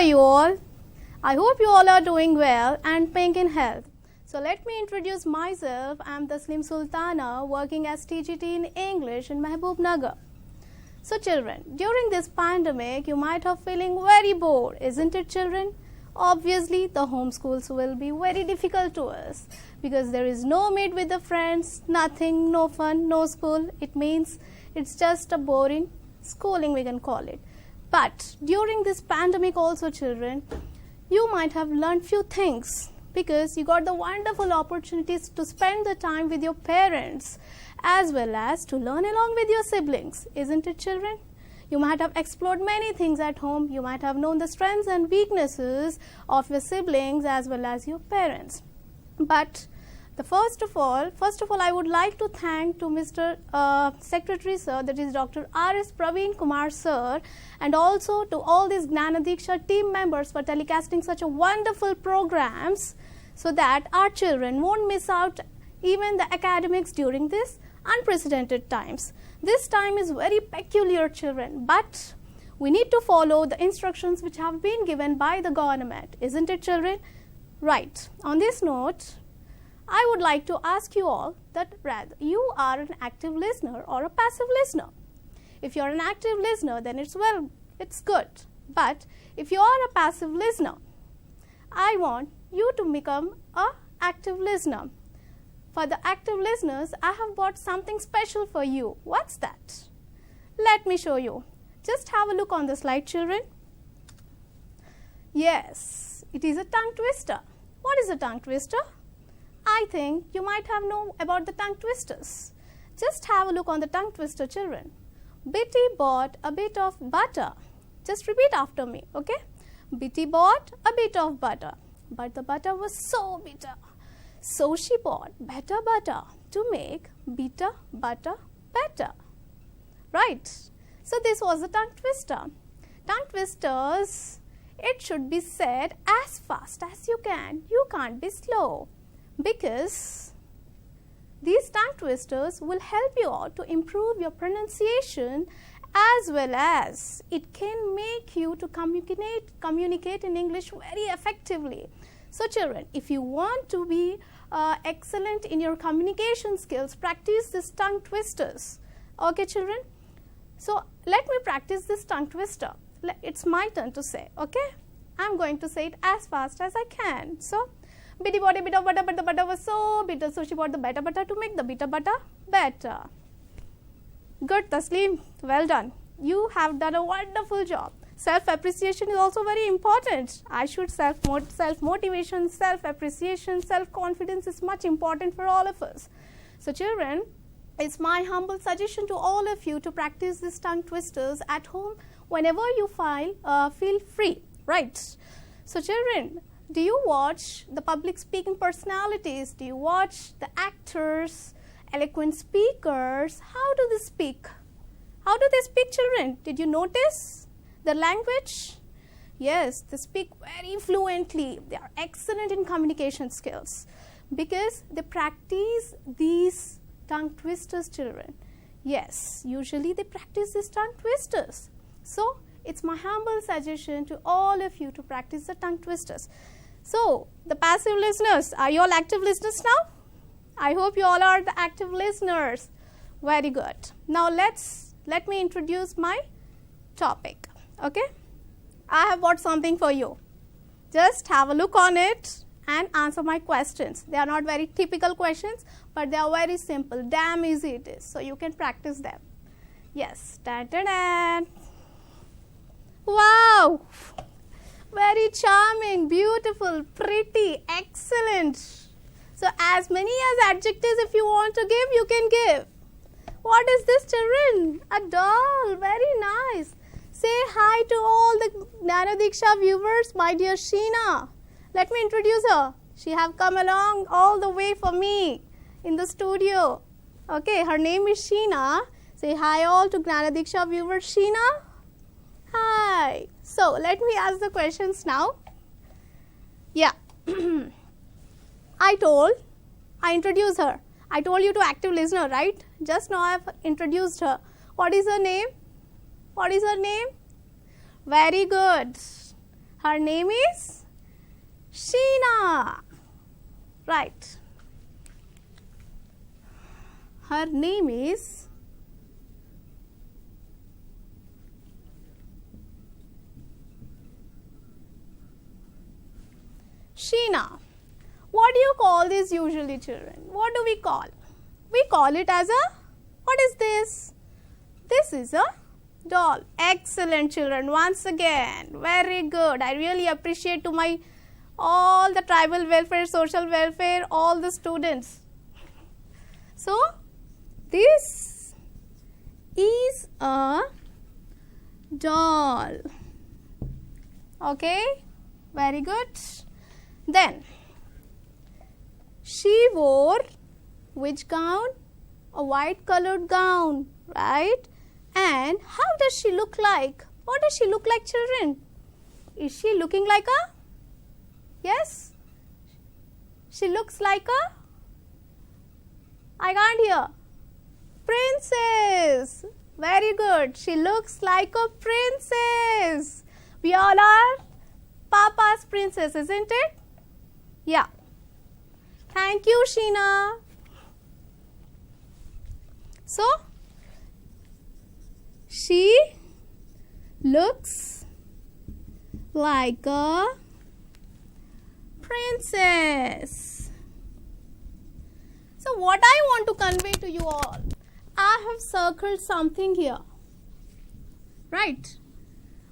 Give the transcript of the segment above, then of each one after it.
you all? I hope you all are doing well and being in health. So let me introduce myself. I am Taslim Sultana, working as TGT in English in Mahbubnagar. So children, during this pandemic, you might have feeling very bored, isn't it children? Obviously, the homeschools will be very difficult to us because there is no meet with the friends, nothing, no fun, no school. It means it's just a boring schooling, we can call it. But during this pandemic also children, you might have learned few things because you got the wonderful opportunities to spend the time with your parents as well as to learn along with your siblings, isn't it children? You might have explored many things at home. You might have known the strengths and weaknesses of your siblings as well as your parents. But first of all, I would like to thank to Mr. Secretary Sir, that is Dr. R.S. Praveen Kumar Sir, and also to all these GnaanaDeeksha team members for telecasting such a wonderful programs so that our children won't miss out even the academics during this unprecedented times. This time is very peculiar children, but we need to follow the instructions which have been given by the government, isn't it children? Right. On this note, I would like to ask you all that rather you are an active listener or a passive listener. If you are an active listener, then it's good. But if you are a passive listener, I want you to become an active listener. For the active listeners, I have bought something special for you. What's that? Let me show you. Just have a look on the slide, children. Yes, it is a tongue twister. What is a tongue twister? I think you might have known about the tongue twisters. Just have a look on the tongue twister, children. Bitty bought a bit of butter. Just repeat after me, okay? Bitty bought a bit of butter, but the butter was so bitter. So she bought better butter to make bitter butter better. Right? So this was a tongue twister. Tongue twisters, it should be said as fast as you can. You can't be slow, because these tongue twisters will help you out to improve your pronunciation as well as it can make you to communicate in English very effectively. So children, if you want to be excellent in your communication skills, practice these tongue twisters. Okay children? So let me practice this tongue twister. It's my turn to say, okay? I'm going to say it as fast as I can. So, Bitty bought a bit of butter, but the butter was so bitter, so she bought the better butter to make the bitter butter better. Good, Taslim. Well done. You have done a wonderful job. Self-appreciation is also very important. I should self-motivation, self-appreciation, self-confidence is much important for all of us. So children, it's my humble suggestion to all of you to practice these tongue twisters at home whenever you feel free, right? So children, do you watch the public speaking personalities? Do you watch the actors, eloquent speakers? How do they speak? How do they speak, children? Did you notice the language? Yes, they speak very fluently. They are excellent in communication skills because they practice these tongue twisters, children. Yes, usually they practice these tongue twisters. So, it's my humble suggestion to all of you to practice the tongue twisters. So, the passive listeners, are you all active listeners now? I hope you all are the active listeners. Very good. Now, let me introduce my topic. Okay? I have bought something for you. Just have a look on it and answer my questions. They are not very typical questions, but they are very simple. Damn easy it is. So, you can practice them. Yes. Dun-dun-dun. Wow! Very charming, beautiful, pretty, excellent. So, as many as adjectives if you want to give, you can give. What is this, children? A doll. Very nice. Say hi to all the GnaanaDeeksha viewers, my dear Sheena. Let me introduce her. She have come along all the way for me in the studio. Okay, her name is Sheena. Say hi all to GnaanaDeeksha viewers, Sheena. Hi. So, let me ask the questions now. Yeah. I introduced her. I told you to active listener, right? Just now I have introduced her. What is her name? What is her name? Very good. Her name is Sheena. Right. Her name is Sheena. What do you call this usually, children? What do we call? We call it as a, what is this? This is a doll. Excellent, children. Once again, very good. I really appreciate to my all the tribal welfare, social welfare, all the students. So, this is a doll. Okay, very good. Then, she wore which gown? A white colored gown, right? And how does she look like? What does she look like, children? Is she looking like a? Yes? She looks like a? I can't hear. Princess. Very good. She looks like a princess. We all are Papa's princess, isn't it? Yeah. Thank you, Sheena. So, she looks like a princess. So, what I want to convey to you all, I have circled something here. Right?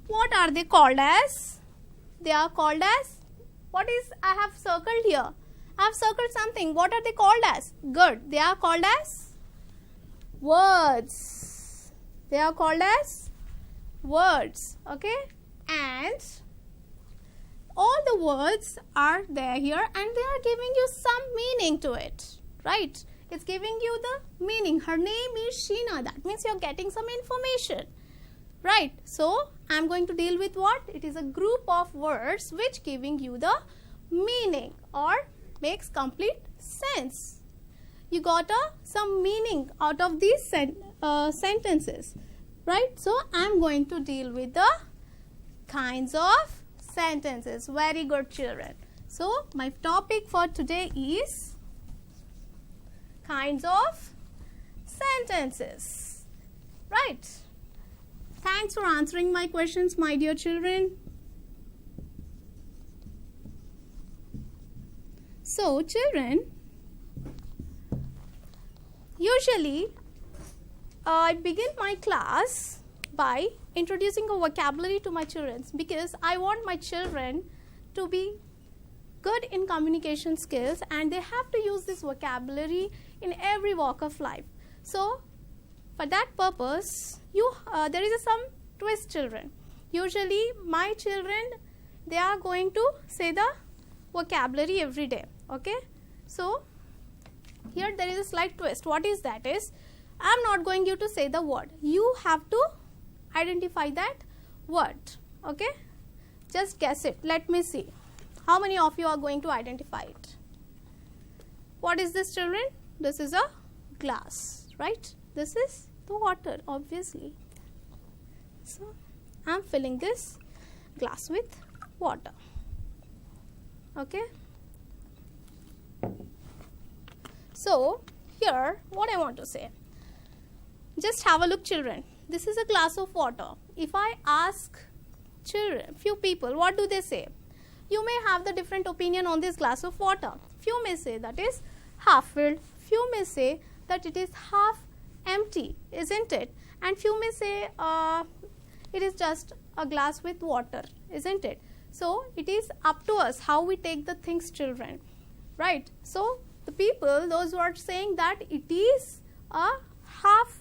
What are they called as? They are called as, what is I have circled here? I have circled something. What are they called as? Good. They are called as words. They are called as words. Okay? And all the words are there here and they are giving you some meaning to it. Right? It's giving you the meaning. Her name is Sheena. That means you're getting some information. Right? So, I'm going to deal with what? It is a group of words which giving you the meaning or makes complete sense. You got some meaning out of these sentences. Right? So, I'm going to deal with the kinds of sentences. Very good, children. So, my topic for today is kinds of sentences. Right? Thanks for answering my questions, my dear children. So, children, usually I begin my class by introducing a vocabulary to my children because I want my children to be good in communication skills and they have to use this vocabulary in every walk of life. So, for that purpose, there is some twist, children. Usually, my children, they are going to say the vocabulary every day. Okay? So, here there is a slight twist. What is that? I am not going you to say the word. You have to identify that word. Okay? Just guess it. Let me see. How many of you are going to identify it? What is this, children? This is a glass, right? This is the water, obviously. So, I am filling this glass with water. Okay? So, here, what I want to say. Just have a look, children. This is a glass of water. If I ask children, few people, what do they say? You may have the different opinion on this glass of water. Few may say that is half filled. Few may say that it is half empty, isn't it? And few may say it is just a glass with water, isn't it? So, it is up to us how we take the things, children. Right? So, the people, those who are saying that it is a half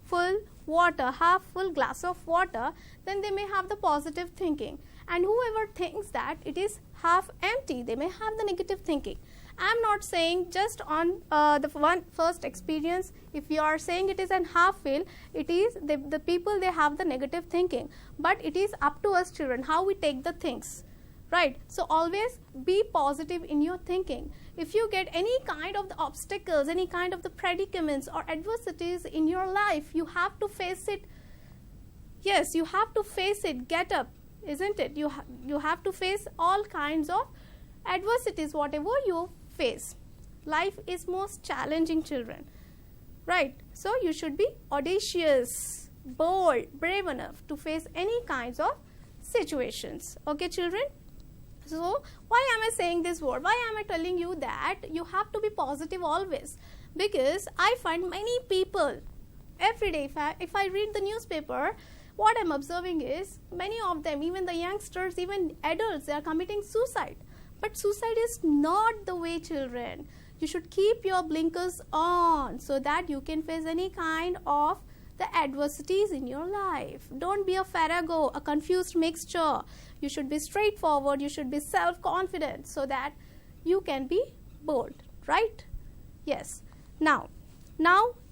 full water, half full glass of water, then they may have the positive thinking. And whoever thinks that it is half empty, they may have the negative thinking. I am not saying just on the first experience, if you are saying it is an half fill, it is the people, they have the negative thinking. But it is up to us, children, how we take the things. Right? So, always be positive in your thinking. If you get any kind of the obstacles, any kind of the predicaments or adversities in your life, you have to face it. Yes, you have to face it, get up, isn't it? You have to face all kinds of adversities, whatever you face. Life is most challenging, children, right? So you should be audacious, bold, brave enough to face any kinds of situations. Okay, children? So why am I saying this word? Why am I telling you that you have to be positive always? Because I find many people every day, if I read the newspaper, what I'm observing is many of them, even the youngsters, even adults, they are committing suicide. But suicide is not the way, children. You should keep your blinkers on so that you can face any kind of the adversities in your life. Don't be a farrago, a confused mixture. You should be straightforward. You should be self-confident so that you can be bold, right? Yes. Now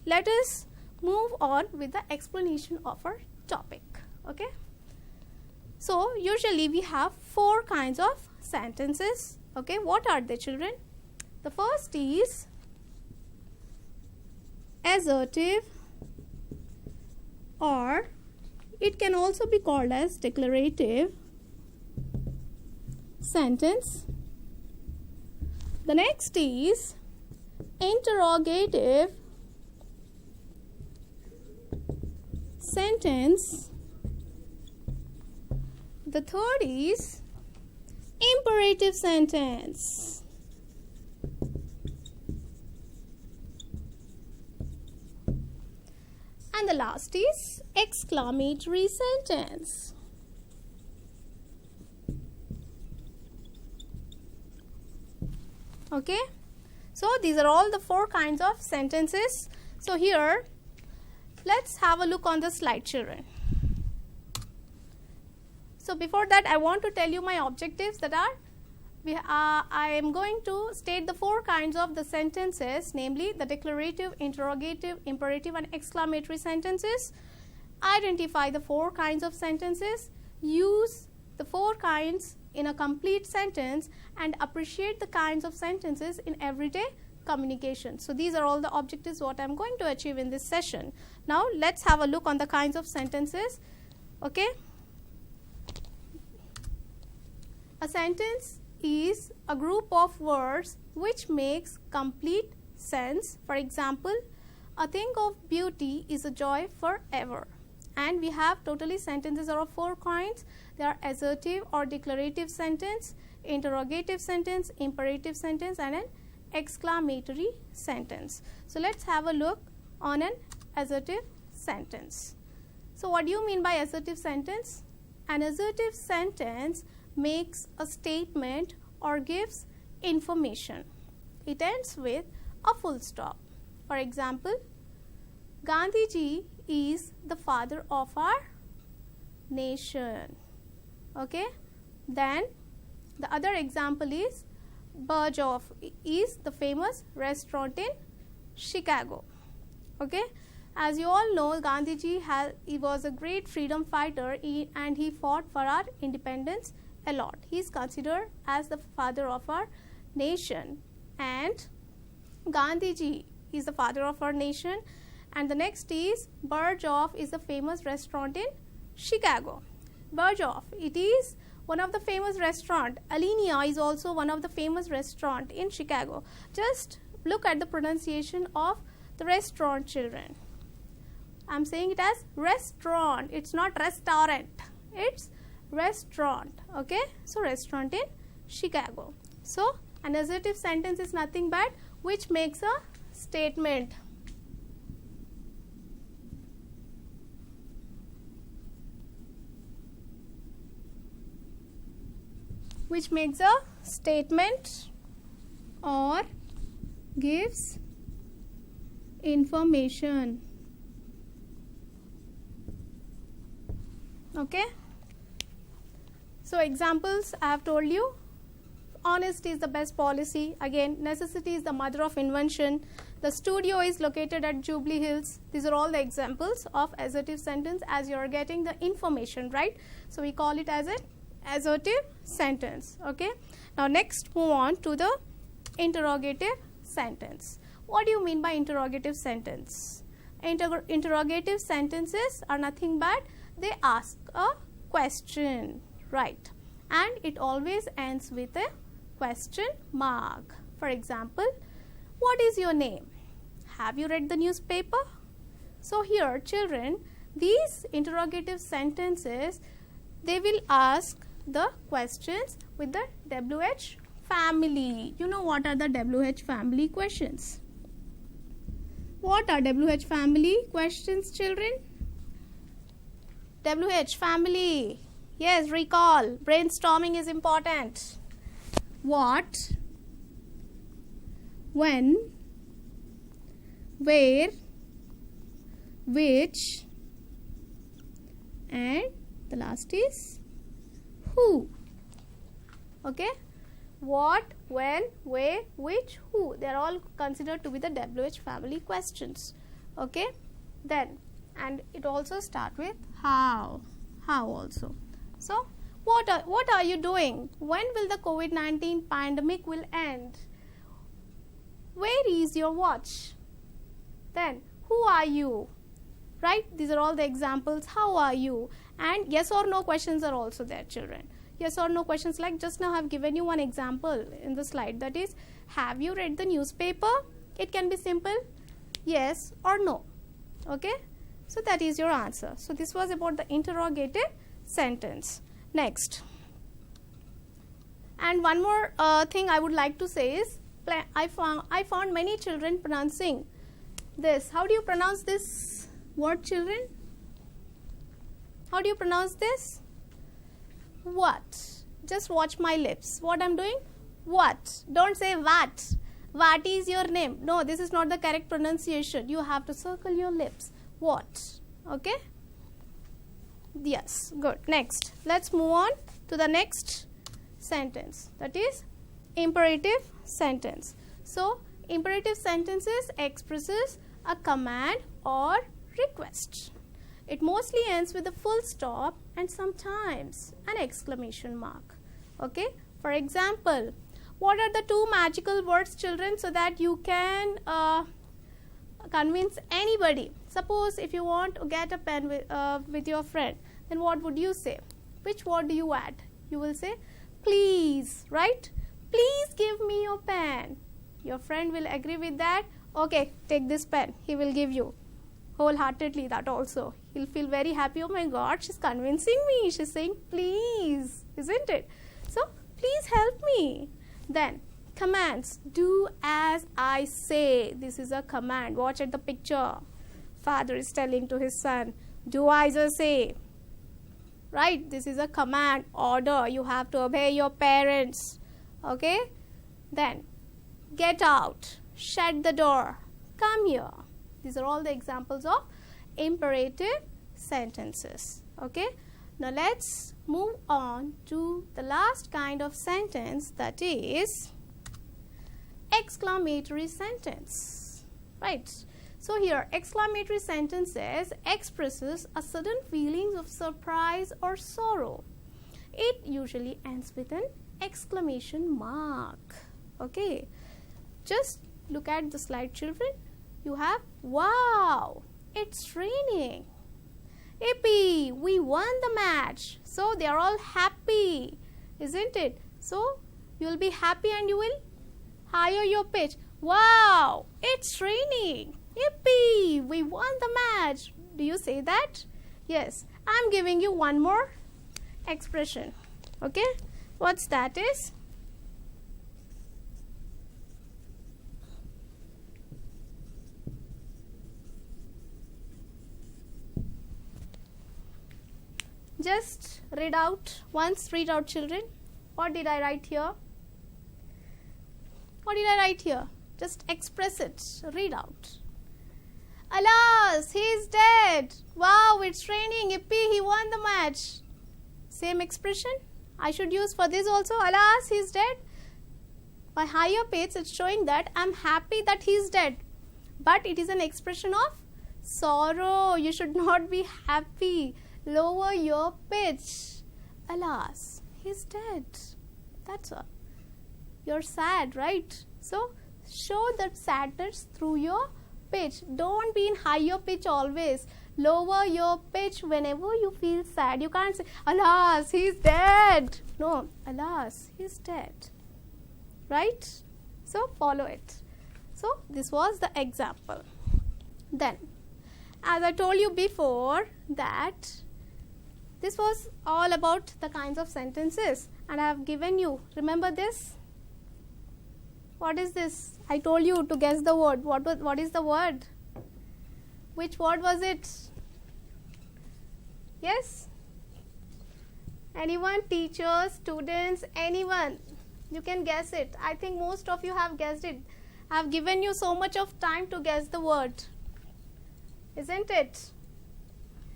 let us move on with the explanation of our topic. Okay. So usually we have 4 kinds of sentences. Okay. What are they, children? The first is assertive, or it can also be called as declarative sentence. The next is interrogative sentence. The third is imperative sentence. And the last is exclamatory sentence. Okay, so these are all the 4 kinds of sentences. So here, let's have a look on the slide, children. So before that, I want to tell you my objectives that are, I am going to state the 4 kinds of the sentences, namely the declarative, interrogative, imperative and exclamatory sentences. Identify the 4 kinds of sentences, use the 4 kinds in a complete sentence, and appreciate the kinds of sentences in everyday communication. So these are all the objectives what I am going to achieve in this session. Now let's have a look on the kinds of sentences. Okay. A sentence is a group of words which makes complete sense. For example, a thing of beauty is a joy forever. And we have totally sentences are of 4 kinds. They are assertive or declarative sentence, interrogative sentence, imperative sentence and an exclamatory sentence. So let's have a look on an assertive sentence. So what do you mean by assertive sentence? An assertive sentence makes a statement or gives information. It ends with a full stop. For example, Gandhiji is the father of our nation. Okay. Then the other example is Burjoff is the famous restaurant in Chicago. Okay. As you all know, Gandhiji he was a great freedom fighter and he fought for our independence a lot. He is considered as the father of our nation, and Gandhiji is the father of our nation. And the next is Burjoff is a famous restaurant in Chicago. Burjoff, it is one of the famous restaurant. Alinea is also one of the famous restaurant in Chicago. Just look at the pronunciation of the restaurant, children. I am saying it as restaurant. It's not restaurant. It's restaurant. Okay. So restaurant in Chicago. So an assertive sentence is nothing but which makes a statement. Which makes a statement or gives information. Okay. So examples I have told you. Honesty is the best policy. Again, necessity is the mother of invention. The studio is located at Jubilee Hills. These are all the examples of assertive sentence as you are getting the information, right? So we call it as an assertive sentence. Okay. Now next move on to the interrogative sentence. What do you mean by interrogative sentence? Interrogative sentences are nothing but they ask a question, right? And it always ends with a question mark. For example, what is your name? Have you read the newspaper? So here, children, these interrogative sentences, they will ask the questions with the WH family. You know what are the WH family questions? What are WH family questions, children? WH family. Yes, recall. Brainstorming is important. What, when, where, which, and the last is who. Okay? What, when, where, which, who. They are all considered to be the WH family questions. Okay? Then, and it also starts with how. How also. So, what are you doing? When will the COVID-19 pandemic will end? Where is your watch? Then, who are you? Right? These are all the examples. How are you? And yes or no questions are also there, children. Yes or no questions, like just now I have given you one example in the slide, that is, have you read the newspaper? It can be simple, yes or no. Okay? So that is your answer. So this was about the interrogative sentence. Next. And one more thing I would like to say is, I found many children pronouncing this. How do you pronounce this word, children? How do you pronounce this? What? Just watch my lips. What I'm doing? What? Don't say what. What is your name? No, this is not the correct pronunciation. You have to circle your lips. What? Okay? Yes, good. Next, let's move on to the next sentence. That is imperative sentence. So, imperative sentences expresses a command or request. It mostly ends with a full stop and sometimes an exclamation mark. Okay? For example, what are the two magical words, children, so that you can convince anybody? Suppose if you want to get a pen with your friend, then what would you say? Which word do you add? You will say, please, right? Please give me your pen. Your friend will agree with that. Okay, take this pen. He will give you wholeheartedly that also. He'll feel very happy. Oh my God, she's convincing me. She's saying please, isn't it? So, please help me. Then, commands. Do as I say. This is a command. Watch at the picture. Father is telling to his son, do as I say. Right? This is a command, order. You have to obey your parents. Okay? Then, get out. Shut the door. Come here. These are all the examples of imperative sentences. Okay? Now, let's move on to the last kind of sentence, that is exclamatory sentence. Right? So, here exclamatory sentences expresses a sudden feeling of surprise or sorrow. It usually ends with an exclamation mark. Okay? Just look at the slide, children. You have, wow, it's raining. Yippee, we won the match. So they are all happy, isn't it? So you will be happy and you will higher your pitch. Wow, it's raining. Yippee, we won the match. Do you say that? Yes. I'm giving you one more expression. Okay? What's that is? Just read out once. Read out, children. What did I write here? What did I write here? Just express it. Read out. Alas, he is dead. Wow, it's raining. Yippee, he won the match. Same expression I should use for this also. Alas, he is dead. By higher pitch, it's showing that I'm happy that he is dead. But it is an expression of sorrow. You should not be happy. Lower your pitch. Alas, he's dead. That's all. You're sad, right? So, show that sadness through your pitch. Don't be in higher pitch always. Lower your pitch whenever you feel sad. You can't say, alas, he's dead. No, alas, he's dead. Right? So, follow it. So, this was the example. Then, as I told you before that this was all about the kinds of sentences, and I have given you, remember this? What is this? I told you to guess the word. What is the word? Which word was it? Yes? Anyone? Teachers, students, anyone? You can guess it. I think most of you have guessed it. I have given you so much of time to guess the word. Isn't it?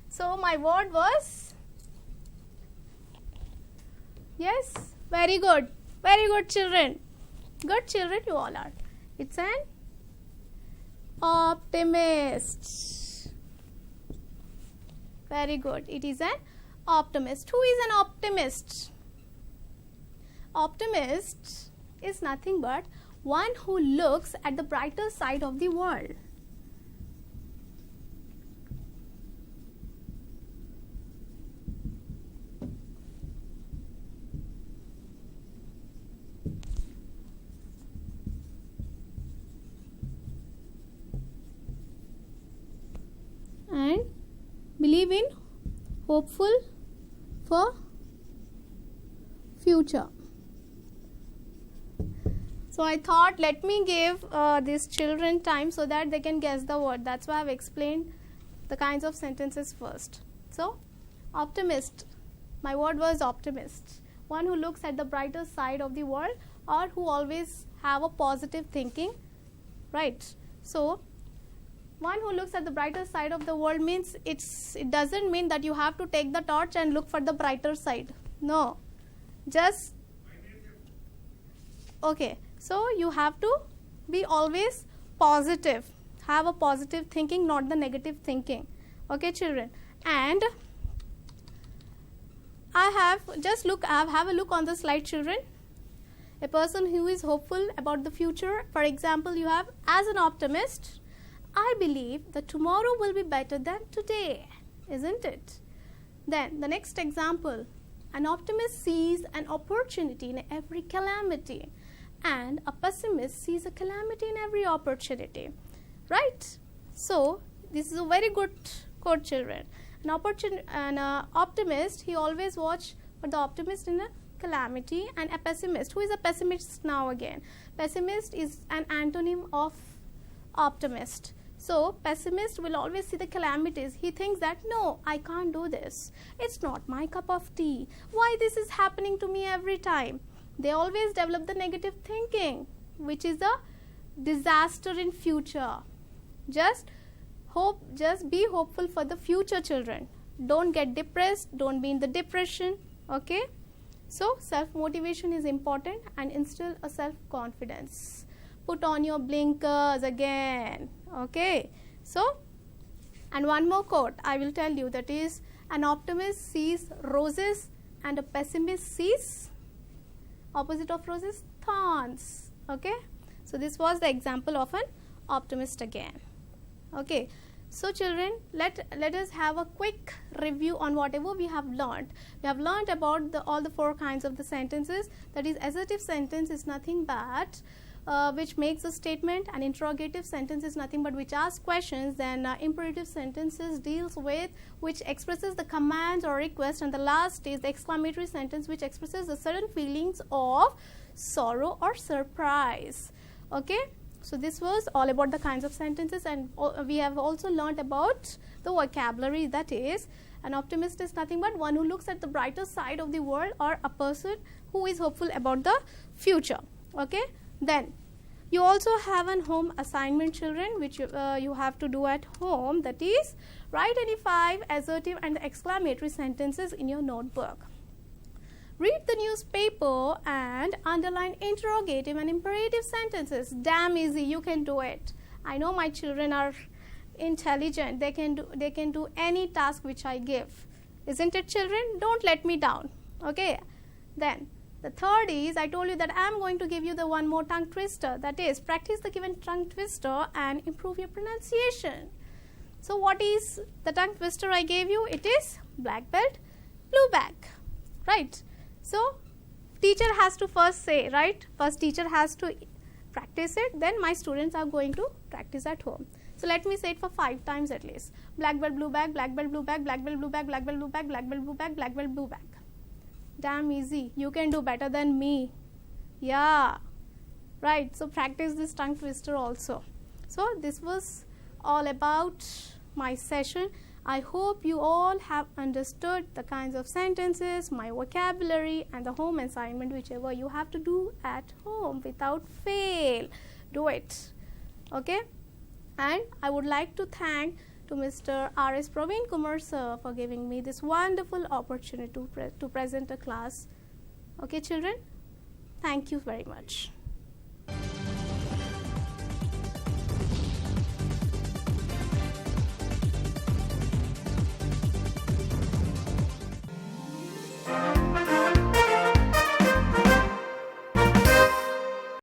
So, my word was? Yes? Very good. Very good, children. Good children you all are. It's an optimist. Very good. It is an optimist. Who is an optimist? Optimist is nothing but one who looks at the brighter side of the world. And believe in hopeful for future. So I thought let me give these children time so that they can guess the word. That's why I have explained the kinds of sentences first. So optimist, my word was optimist. One who looks at the brighter side of the world, or who always have a positive thinking, right? So one who looks at the brighter side of the world means it doesn't mean that you have to take the torch and look for the brighter side. No, just okay. So you have to be always positive, have a positive thinking, not the negative thinking. Okay, children. And I have just have a look on the slide, children. A person who is hopeful about the future. For example, you have, as an optimist, I believe that tomorrow will be better than today, isn't it? Then the next example, an optimist sees an opportunity in every calamity, and a pessimist sees a calamity in every opportunity, right? So this is a very good quote, children. An optimist, he always watch for the optimist in a calamity, and a pessimist. Who is a pessimist now again? Pessimist is an antonym of optimist. So pessimist will always see the calamities. He thinks that no, I can't do this. It's not my cup of tea. Why this is happening to me every time? They always develop the negative thinking, which is a disaster in future. Just be hopeful for the future, children. Don't get depressed. Don't be in the depression. Okay. So self-motivation is important, and instill a self-confidence. Put on your blinkers again. Okay. So, and one more quote I will tell you, that is, an optimist sees roses and a pessimist sees opposite of roses, thorns. Okay. So this was the example of an optimist again. Okay. So children, let us have a quick review on whatever we have learned. We have learned about all the four kinds of the sentences. That is, assertive sentence is nothing but which makes a statement, and interrogative sentence is nothing but which asks questions. Then imperative sentences deals with which expresses the command or request, and the last is the exclamatory sentence, which expresses the sudden feelings of sorrow or surprise. Okay. So this was all about the kinds of sentences, and we have also learned about the vocabulary. That is, an optimist is nothing but one who looks at the brighter side of the world, or a person who is hopeful about the future. Okay. Then you also have an home assignment, children, which you have to do at home. That is, write any 5 assertive and exclamatory sentences in your notebook. Read the newspaper and underline interrogative and imperative sentences. Damn easy, you can do it. I know my children are intelligent. They can do any task which I give. Isn't it, children? Don't let me down. Okay. Then The third is, I told you that I am going to give you the one more tongue twister, that is, practice the given tongue twister and improve your pronunciation. So what is the tongue twister I gave you? It is black belt, blue bag, right? So teacher has to first say, right? First teacher has to practice it, then my students are going to practice at home. So let me say it for 5 times at least. Black belt, blue bag, black belt, blue bag, black belt, blue bag, black belt, blue bag, black belt, blue bag, black belt, blue bag. Damn easy. You can do better than me. Yeah. Right. So practice this tongue twister also. So this was all about my session. I hope you all have understood the kinds of sentences, my vocabulary, and the home assignment, whichever you have to do at home without fail. Do it. Okay. And I would like to thank to Mr. R.S. Praveen Kumar sir for giving me this wonderful opportunity to present a class. Okay, children? Thank you very much.